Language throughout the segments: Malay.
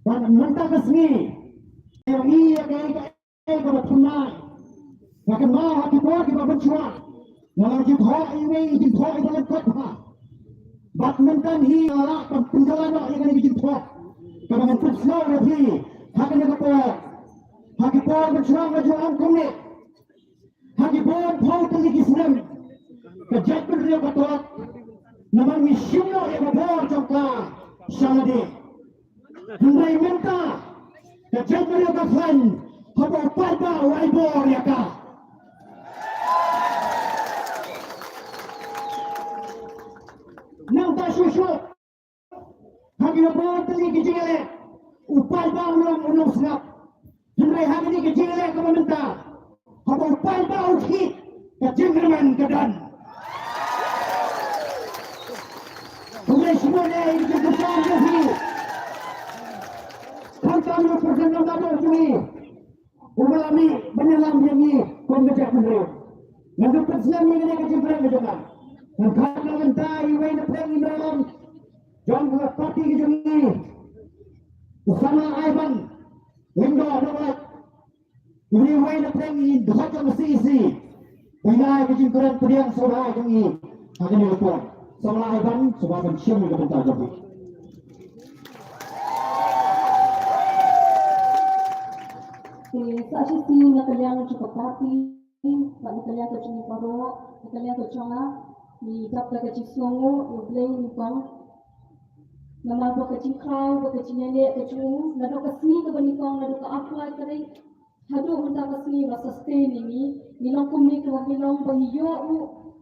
dan mentah kesni yang ia ke bertunai bahkan mau hati buat kita berjuang walau jithok ini jithok itu lekot badminton hi alat penjalan yang ini jithok kalau mentah slow lagi haknya haki por berjuang berjuang kumit haki por pau tadi kisnam kejadian dia betul namun misyuno yang betul jangka syaladi Henry minta kejadian dia betul habis pada waibor ya kah nang tak susu haki betul tadi kejadian upal bang ulung senap Henry hari ini kejadian kamu minta habis upal bang ukit kejadian kedan Kemudian semuanya ini besar lagi. Kami persenang dapat ini. Umalami menyelam yang ini pembejak menurut. Nanti persenang yang ini kecimpran kejangan. Dan kalau mentai wain perang dalam jangka parti kejangan. Usama Aiban window dapat. Ini wain perang ini dua mesti isi. Bila kecimpran periang surah ini akan dilakukan. Sama Aiban sebagai siapa yang bentar jadi. Saksi sini nak kalian cukup hati, nak kalian kecil baru, kalian kecil di dapur kecil sungu, boleh ni bang. Nama apa kecil kau, kecil nenek kecil, nak kesini ke benikang, nak apply kali. Hadu hendak kesini rasa stay ni, minong kumi ke minong bangiyo.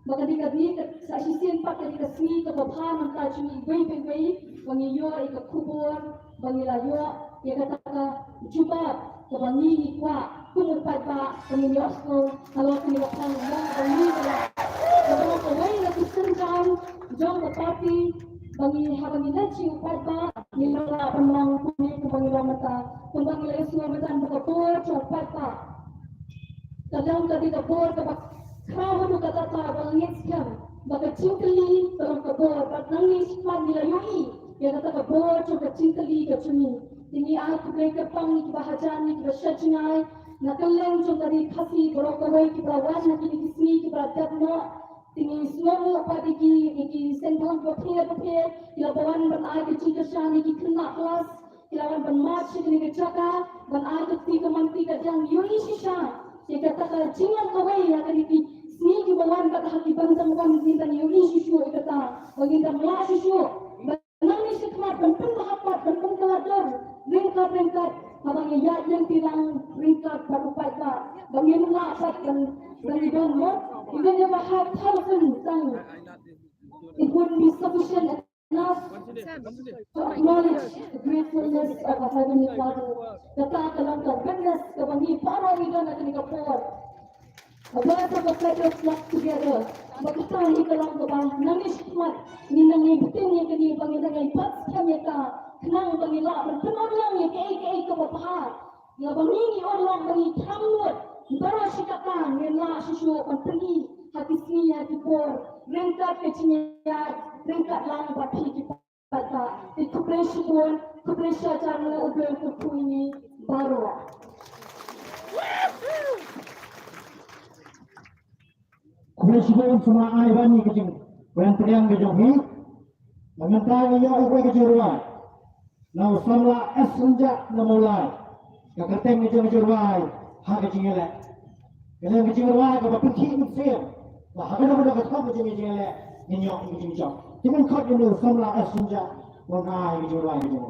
Maka dikatakan saksi sini pakai kesini ke bawah nanti cumi bayi bangiyo ikat kubur bangilayo ia katakan cuba kebangi kuat kumur pada bangiyo school kalau kini waktu yang bangi kalau kawai lagi senjam jom berparti bangi habangi naci pada nilai penang kumi kebangiyo mata kembali lagi semua macam berkabur cepat pak kadang tadi kabur kepak kau tu kata tak bangit sekarang, bagai cingkeli dalam kabur, nangis pan dilayui, dia kata kabur coba cingkeli ke cumi. Ini aku beri kepang ni kebahagiaan ni kebahagiaan, nak keleng coba dari kasih berokawai kebahagiaan nak ini kisni kebahagiaan nak. Ini semua apa ini sentang berpikir, kita bawan bernai kecingkesan ini kena kelas, kita bawan bermarch ini kecaka, bernai ketiga manti kejang yuri sisa. Dia kata cingan kawai yang ini. Ni juga wan kata hati bangsa wan kita ni uri susu kata bagi kita melah susu benang ni sekemat bentuk hapat bentuk kelador ringkat abang ya yang tilang ringkat baru pada bagi melah hapat dan bagi domo even if I have thousands it wouldn't be sufficient enough to acknowledge the gratefulness of our Heavenly Father kata kalau kau goodness kau bagi para hidup nak dikapur Abang sama kita flock together. Bakita ni kalau kita nangis kuat, ni nangis betul ni kini bagi nangis pas kami ka, kenang bagi lah berpenuh lang ni kei ke bapa. Ya bagi ni orang bagi tamut, baru sikatan ni lah susu pergi hati sini hati por, rengkat kecinya, rengkat lang bagi kita. Itu kepresi cara udah terpui ini baru. Presiden semua Aiban ni kecil, yang kejogi, mengentai ia ikut kecil rumah. Now semua senja namulai, kaketeng kecil rumah, hak kecil elak. Kalau kecil rumah kalau pergi muslim, wah apa nama dekat kau kecil elak, nyok kecil. Cuma kau ini semua senja mengenai kecil rumah kecil.